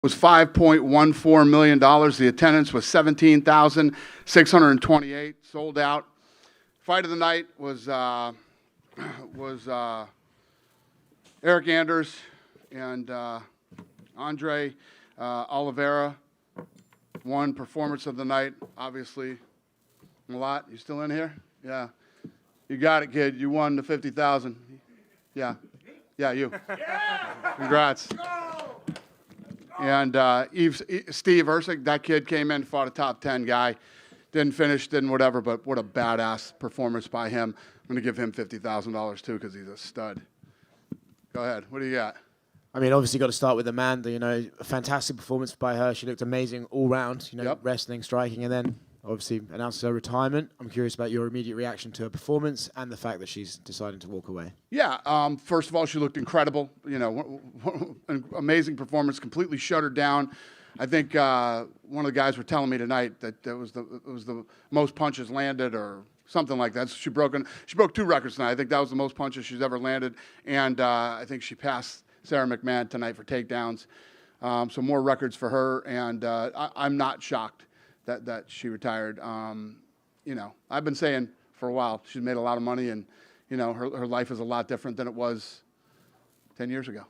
was $5.14 million. The attendance was 17,628, sold out. Fight of the night was Eric Anders and Andre Oliveira. Won performance of the night, obviously. A lot. You still in here? Yeah. You got it, kid. You won the $50,000. Yeah. Yeah, you. Congrats. And Steve Ersick, that kid came in, fought a top 10 guy. Didn't finish, didn't whatever, but what a badass performance by him. I'm going to give him $50,000 too because he's a stud. Go ahead. What do you got? I mean, obviously got to start with Amanda, a fantastic performance by her. She looked amazing all round, Yep. Wrestling, striking, and then obviously announced her retirement. I'm curious about your immediate reaction to her performance and the fact that she's decided to walk away. Yeah, first of all, she looked incredible. An amazing performance, completely shut her down. I think one of the guys were telling me tonight that it was the most punches landed or something like that. So she broke 2 records tonight. I think that was the most punches she's ever landed, and I think she passed Sarah McMahon tonight for takedowns. So more records for her, and I'm not shocked that she retired. I've been saying for a while she's made a lot of money, and her life is a lot different than it was 10 years ago.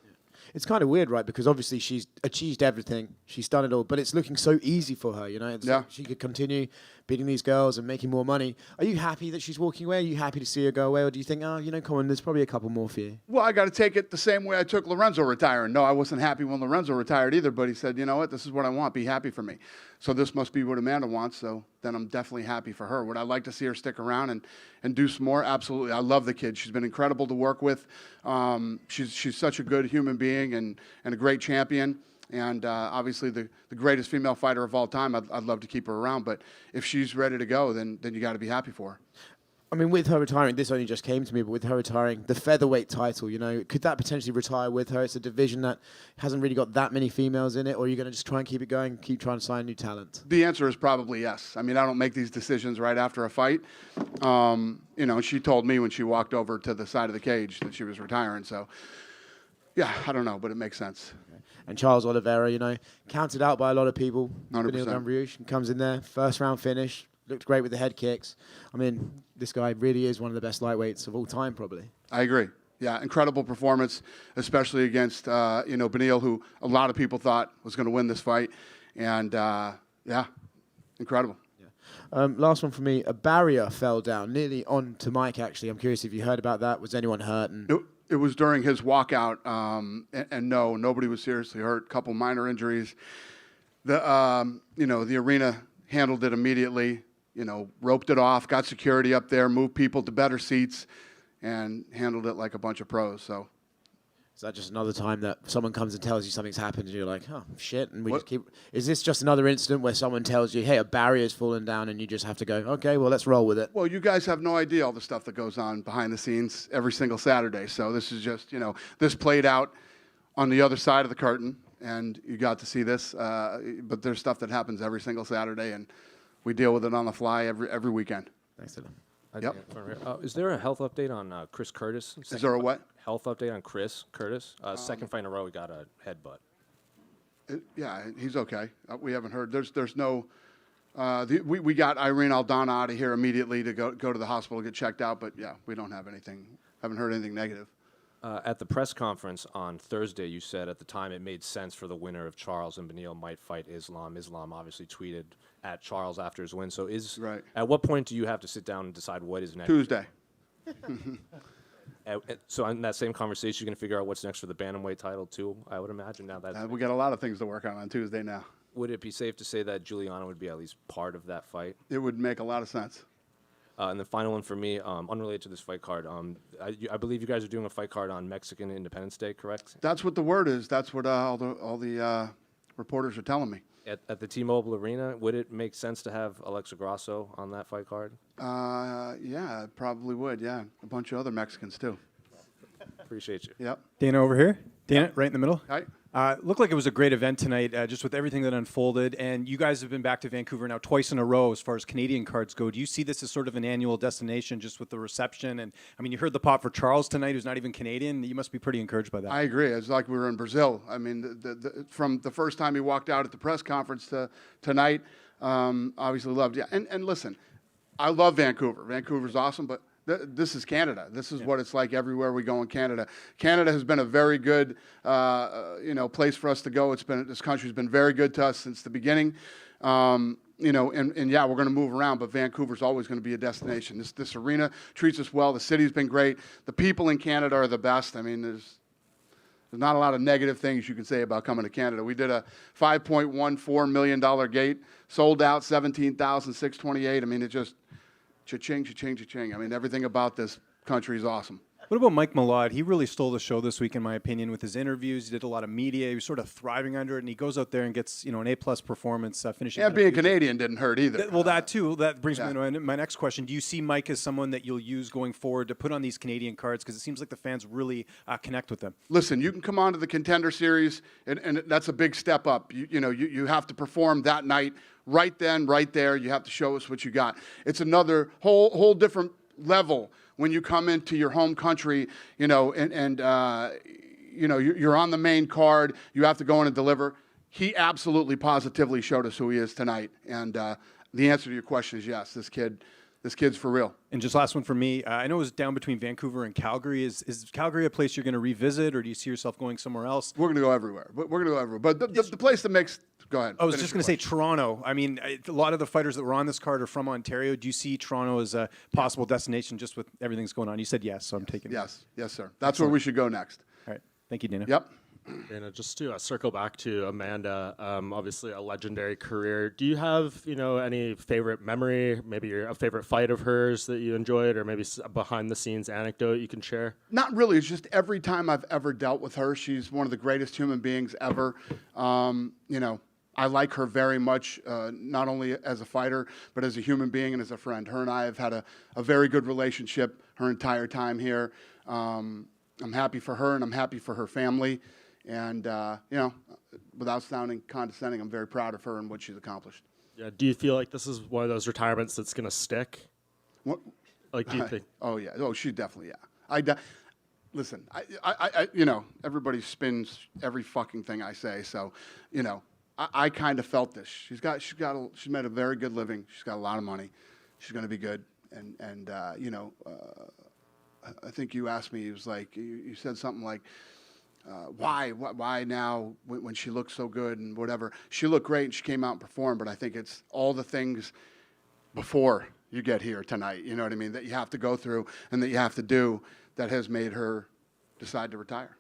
It's kind of weird, right? Because obviously she's achieved everything. She's done it all, but it's looking so easy for her, It's Yeah. like she could continue beating these girls and making more money. Are you happy that she's walking away? Are you happy to see her go away? Or do you think, come on, there's probably a couple more for you? Well, I got to take it the same way I took Lorenzo retiring. No, I wasn't happy when Lorenzo retired either, but he said, you know what, this is what I want. Be happy for me. So this must be what Amanda wants, so then I'm definitely happy for her. Would I like to see her stick around and do some more? Absolutely. I love the kid. She's been incredible to work with. She's such a good human being and a great champion. And obviously the greatest female fighter of all time. I'd love to keep her around, but if she's ready to go, then you got to be happy for her. I mean, with her retiring, this only just came to me, but with her retiring, the featherweight title, could that potentially retire with her? It's a division that hasn't really got that many females in it, or are you going to just try and keep it going, keep trying to sign new talent? The answer is probably yes. I mean, I don't make these decisions right after a fight. She told me when she walked over to the side of the cage that she was retiring, so yeah, I don't know, but it makes sense. And Charles Oliveira, counted out by a lot of people. 100%. Dariush comes in there, first round finish, looked great with the head kicks. I mean, this guy really is one of the best lightweights of all time, probably. I agree. Yeah, incredible performance, especially against, Beneil, who a lot of people thought was going to win this fight. And, yeah, incredible. Yeah. Last one for me. A barrier fell down, nearly on to Mike, actually. I'm curious if you heard about that. Was anyone hurt? It was during his walkout, and no, nobody was seriously hurt. A couple minor injuries. The arena handled it immediately. Roped it off, got security up there, moved people to better seats, and handled it like a bunch of pros. So, is that just another time that someone comes and tells you something's happened, and you're like, oh shit? And we just keep. Is this just another incident where someone tells you, hey, a barrier's fallen down, and you just have to go, okay, well, let's roll with it? Well, you guys have no idea all the stuff that goes on behind the scenes every single Saturday. So this is just, this played out on the other side of the curtain, and you got to see this. But there's stuff that happens every single Saturday, and we deal with it on the fly every weekend. Thanks, Dylan. Yep. Is there a health update on Chris Curtis? Is there a what? Health update on Chris Curtis? Second fight in a row, he got a headbutt. Yeah, he's okay. We haven't heard. There's no. We got Irene Aldana out of here immediately to go to the hospital, get checked out. But yeah, we don't have anything. Haven't heard anything negative. At the press conference on Thursday, you said at the time it made sense for the winner of Charles and Beneil might fight Islam. Islam obviously tweeted at Charles after his win. So right. At what point do you have to sit down and decide what is next? Tuesday. So in that same conversation, you're going to figure out what's next for the bantamweight title too, I would imagine. Now that we got a lot of things to work on Tuesday now. Would it be safe to say that Juliana would be at least part of that fight? It would make a lot of sense. And the final one for me, unrelated to this fight card, I believe you guys are doing a fight card on Mexican Independence Day, correct? That's what the word is. That's what all the reporters are telling me. At the T-Mobile Arena, would it make sense to have Alexa Grasso on that fight card? Yeah, it probably would, yeah. A bunch of other Mexicans, too. Appreciate you. Yep. Dana over here. Dana, right in the middle. Hi. Looked like it was a great event tonight, just with everything that unfolded. And you guys have been back to Vancouver now twice in a row as far as Canadian cards go. Do you see this as sort of an annual destination just with the reception? And, I mean, you heard the pop for Charles tonight, who's not even Canadian. You must be pretty encouraged by that. I agree. It's like we were in Brazil. I mean, from the first time he walked out at the press conference to tonight, obviously loved. Yeah, and listen, I love Vancouver. Vancouver's awesome, but this is Canada. This is what it's like everywhere we go in Canada. Canada has been a very good, place for us to go. This country's been very good to us since the beginning. And yeah, we're going to move around, but Vancouver's always going to be a destination. This arena treats us well. The city's been great. The people in Canada are the best. I mean, there's not a lot of negative things you can say about coming to Canada. We did a $5.14 million gate, sold out 17,628. I mean, it just cha-ching, cha-ching, cha-ching. I mean, everything about this country is awesome. What about Mike Malott? He really stole the show this week, in my opinion, with his interviews. He did a lot of media. He was sort of thriving under it, and he goes out there and gets, an A-plus performance, finishing. And being Canadian didn't hurt either. Well, that too. That brings me to my next question. Do you see Mike as someone that you'll use going forward to put on these Canadian cards? Because it seems like the fans really connect with them. Listen, you can come on to the Contender Series, and that's a big step up. You have to perform that night, right then, right there. You have to show us what you got. It's another whole different level when you come into your home country, you're on the main card. You have to go in and deliver. He absolutely, positively showed us who he is tonight. And the answer to your question is yes. This kid's for real. And just last one for me. I know it was down between Vancouver and Calgary. Is Calgary a place you're going to revisit, or do you see yourself going somewhere else? We're going to go everywhere. But the place that makes. Go ahead. I was just going to say Toronto. I mean, a lot of the fighters that were on this card are from Ontario. Do you see Toronto as a possible destination just with everything that's going on? You said yes, so I'm taking it. Yes, sir. That's where we should go next. All right. Thank you, Dana. Yep. And just to circle back to Amanda, obviously a legendary career. Do you have, any favorite memory, maybe a favorite fight of hers that you enjoyed, or maybe a behind-the-scenes anecdote you can share? Not really. It's just every time I've ever dealt with her, she's one of the greatest human beings ever. I like her very much, not only as a fighter, but as a human being and as a friend. Her and I have had a very good relationship her entire time here. I'm happy for her, and I'm happy for her family. And, without sounding condescending, I'm very proud of her and what she's accomplished. Yeah. Do you feel like this is one of those retirements that's going to stick? What? Like, do you think? Oh, yeah. Oh, she definitely, yeah. Listen, everybody spins every fucking thing I say. So, I kind of felt this. She's made a very good living. She's got a lot of money. She's going to be good. And I think you asked me, it was like, you said something like, why now when she looks so good and whatever. She looked great and she came out and performed, but I think it's all the things before you get here tonight, you know what I mean, that you have to go through and that you have to do that has made her decide to retire,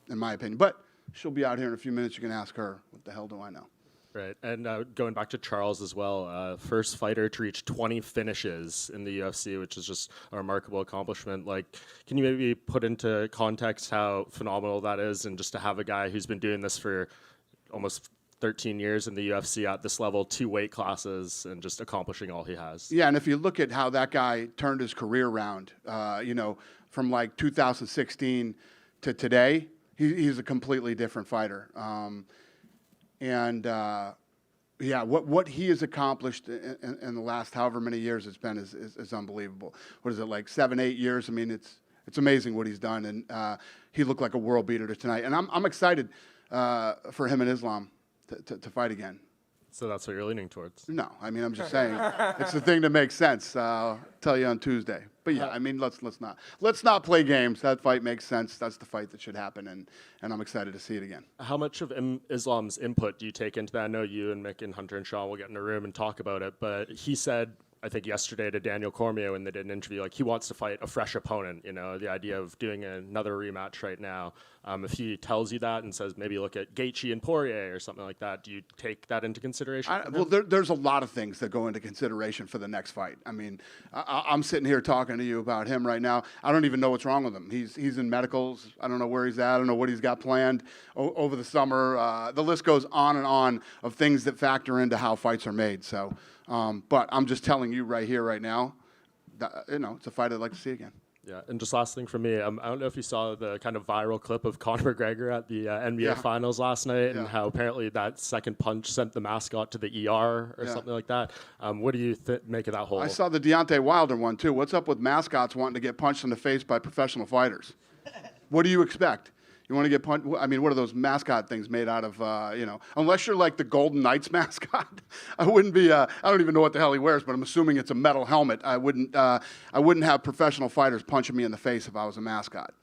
in my opinion. But she'll be out here in a few minutes. You can ask her, what the hell do I know? Right. And going back to Charles as well, first fighter to reach 20 finishes in the UFC, which is just a remarkable accomplishment. Like, can you maybe put into context how phenomenal that is, and just to have a guy who's been doing this for almost 13 years in the UFC at this level, 2 weight classes, and just accomplishing all he has? Yeah, and if you look at how that guy turned his career around, from like 2016 to today, he's a completely different fighter. What he has accomplished in the last however many years it's been is unbelievable. What is it, like 7-8 years? I mean, it's amazing what he's done, and he looked like a world beater tonight. And I'm excited for him and Islam to fight again. So that's what you're leaning towards? No, I mean, I'm just saying it's the thing that makes sense. I'll tell you on Tuesday. But yeah, I mean, let's not play games. That fight makes sense. That's the fight that should happen, and I'm excited to see it again. How much of Islam's input do you take into that? I know you and Mick and Hunter and Sean will get in a room and talk about it, but he said, I think yesterday to Daniel Cormier when they did an interview, like he wants to fight a fresh opponent, the idea of doing another rematch right now. If he tells you that and says maybe look at Gaethje and Poirier or something like that, do you take that into consideration? There's a lot of things that go into consideration for the next fight. I mean, I'm sitting here talking to you about him right now. I don't even know what's wrong with him. He's in medicals. I don't know where he's at. I don't know what he's got planned over the summer. The list goes on and on of things that factor into how fights are made. So, but I'm just telling you right here, right now, that, it's a fight I'd like to see again. Yeah, and just last thing for me, I don't know if you saw the kind of viral clip of Conor McGregor at the NBA Finals last night, and how apparently that second punch sent the mascot to the ER or something like that. What do you make of that whole? I saw the Deontay Wilder one too. What's up with mascots wanting to get punched in the face by professional fighters? What do you expect? You want to get punched? I mean, what are those mascot things made out of? Unless you're like the Golden Knights mascot, I wouldn't be. I don't even know what the hell he wears, but I'm assuming it's a metal helmet. I wouldn't have professional fighters punching me in the face if I was a mascot.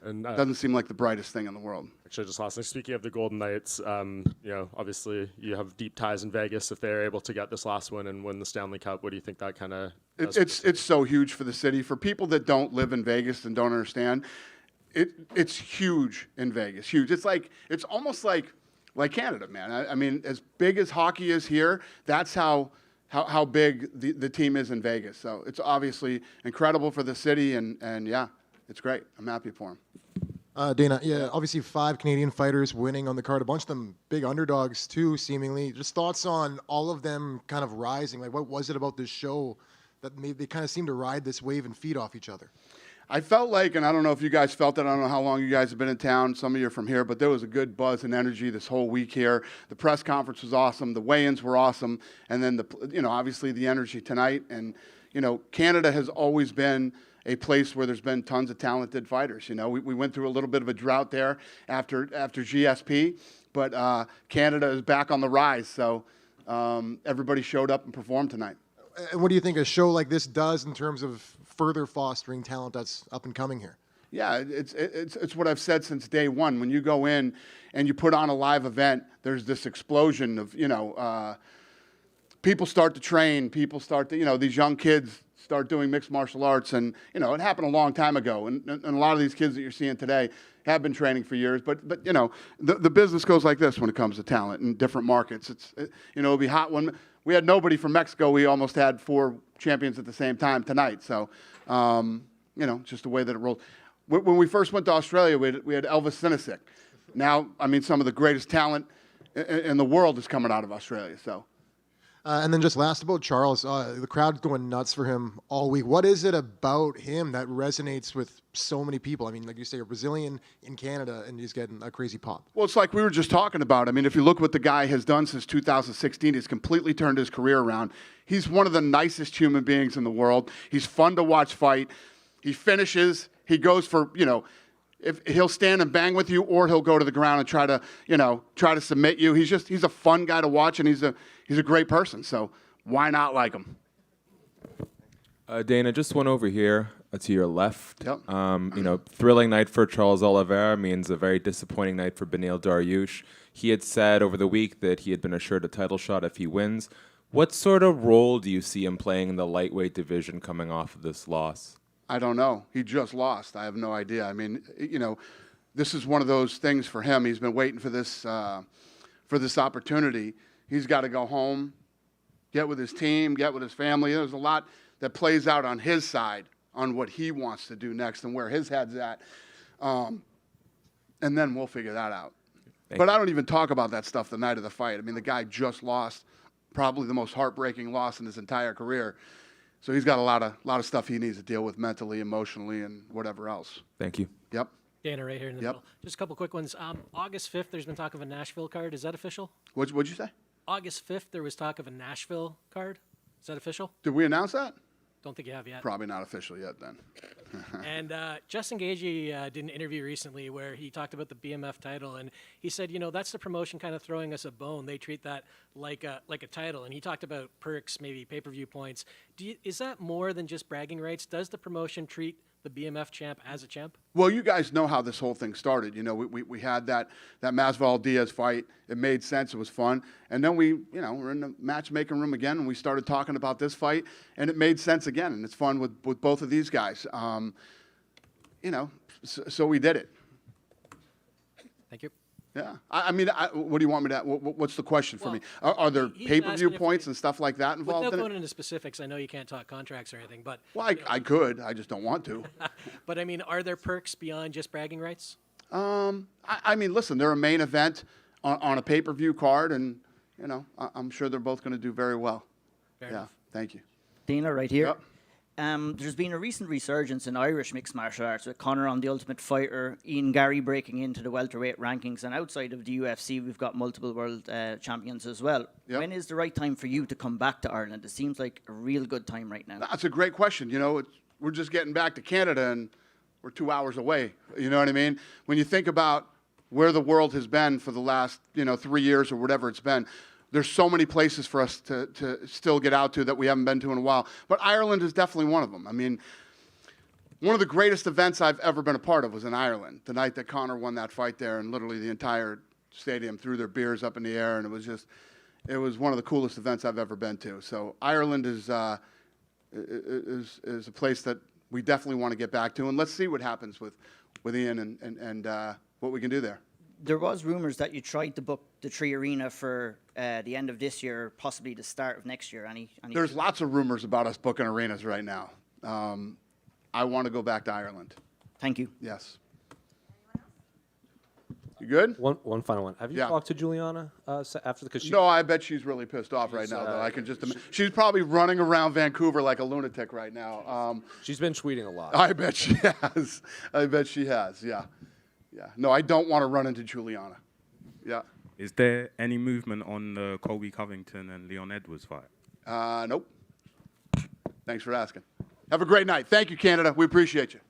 And doesn't seem like the brightest thing in the world. Actually, just last thing. Speaking of the Golden Knights, obviously you have deep ties in Vegas. If they're able to get this last one and win the Stanley Cup, what do you think that kind of? It's so huge for the city. For people that don't live in Vegas and don't understand. It's huge in Vegas, huge. It's almost like Canada, man. I mean, as big as hockey is here, that's how big the team is in Vegas. So it's obviously incredible for the city, and yeah, it's great. I'm happy for him. Dana, yeah, obviously 5 Canadian fighters winning on the card, a bunch of them big underdogs too, seemingly. Just thoughts on all of them kind of rising. Like, what was it about this show that made they kind of seem to ride this wave and feed off each other? I felt like, and I don't know if you guys felt it, I don't know how long you guys have been in town, some of you are from here, but there was a good buzz and energy this whole week here. The press conference was awesome, the weigh-ins were awesome, and then, obviously the energy tonight. And, Canada has always been a place where there's been tons of talented fighters. We went through a little bit of a drought there after GSP, but Canada is back on the rise, so everybody showed up and performed tonight. And what do you think a show like this does in terms of further fostering talent that's up and coming here? Yeah, it's what I've said since day one. When you go in and you put on a live event, there's this explosion of, people start to train, people start to, these young kids start doing mixed martial arts. And, it happened a long time ago. And a lot of these kids that you're seeing today have been training for years. But the business goes like this when it comes to talent in different markets. It'll be hot when we had nobody from Mexico. We almost had 4 champions at the same time tonight. So, just the way that it rolls. When we first went to Australia, we had Elvis Sinisic. Now, some of the greatest talent in the world is coming out of Australia. So. And then just last about Charles, the crowd's going nuts for him all week. What is it about him that resonates with so many people? Like you say, a Brazilian in Canada, and he's getting a crazy pop. Well, it's like we were just talking about. If you look what the guy has done since 2016, he's completely turned his career around. He's one of the nicest human beings in the world. He's fun to watch fight. He finishes. He goes for, if he'll stand and bang with you, or he'll go to the ground and try to submit you. He's a fun guy to watch, and he's a great person. So why not like him? Dana, just one over here to your left. Yep. Thrilling night for Charles Oliveira means a very disappointing night for Beneil Dariush. He had said over the week that he had been assured a title shot if he wins. What sort of role do you see him playing in the lightweight division coming off of this loss? I don't know. He just lost. I have no idea. This is one of those things for him. He's been waiting for this opportunity. He's got to go home, get with his team, get with his family. There's a lot that plays out on his side on what he wants to do next and where his head's at. And then we'll figure that out. But I don't even talk about that stuff the night of the fight. The guy just lost probably the most heartbreaking loss in his entire career. So he's got a lot of stuff he needs to deal with mentally, emotionally, and whatever else. Thank you. Yep. Dana, right here in the middle. Just a couple quick ones. August 5th, there's been talk of a Nashville card. Is that official? What'd you say? August 5th, there was talk of a Nashville card. Is that official? Did we announce that? Don't think you have yet. Probably not official yet then. And Justin Gaethje did an interview recently where he talked about the BMF title, and he said, that's the promotion kind of throwing us a bone. They treat that like a title, and he talked about perks, maybe pay-per-view points. Is that more than just bragging rights? Does the promotion treat the BMF champ as a champ? Well, you guys know how this whole thing started. We had that Masvidal Diaz fight. It made sense. It was fun. And then we're in the matchmaking room again, and we started talking about this fight, and it made sense again. And it's fun with both of these guys. So we did it. Thank you. Yeah. What do you want me to? What's the question for me? Are there he's pay-per-view asking if points and stuff like that involved Without in going it? into specifics, I know you can't talk contracts or anything, but Well, I could. I just don't want to. but are there perks beyond just bragging rights? Listen, they're a main event on a pay-per-view card, and I'm sure they're both going to do very well. Fair Yeah. enough. Thank you. Dana, right here. Yep. There's been a recent resurgence in Irish mixed martial arts with Conor on The Ultimate Fighter, Ian Gary breaking into the welterweight rankings, and outside of the UFC, we've got multiple world champions as well. Yep. When is the right time for you to come back to Ireland? It seems like a real good time right now. That's a great question. You know, we're just getting back to Canada, and we're 2 hours away. You know what I mean? When you think about where the world has been for the last, 3 years or whatever it's been, there's so many places for us to still get out to that we haven't been to in a while. But Ireland is definitely one of them. I mean, one of the greatest events I've ever been a part of was in Ireland, the night that Conor won that fight there, and literally the entire stadium threw their beers up in the air, and it was one of the coolest events I've ever been to. So Ireland is a place that we definitely want to get back to, and let's see what happens with Ian and what we can do there. There was rumors that you tried to book the Tree Arena for the end of this year, possibly the start of next year. There's lots of rumors about us booking arenas right now. I want to go back to Ireland. Thank you. Yes. You good? One final one. Have you Yeah. talked to Juliana after? Because No, I bet she's really pissed off right now, though. I can just imagine. She's probably running around Vancouver like a lunatic right now. she's been tweeting a lot. I bet she has. Yeah. Yeah. No, I don't want to run into Juliana. Yeah. Is there any movement on the Colby Covington and Leon Edwards fight? Nope. Thanks for asking. Have a great night. Thank you, Canada. We appreciate you.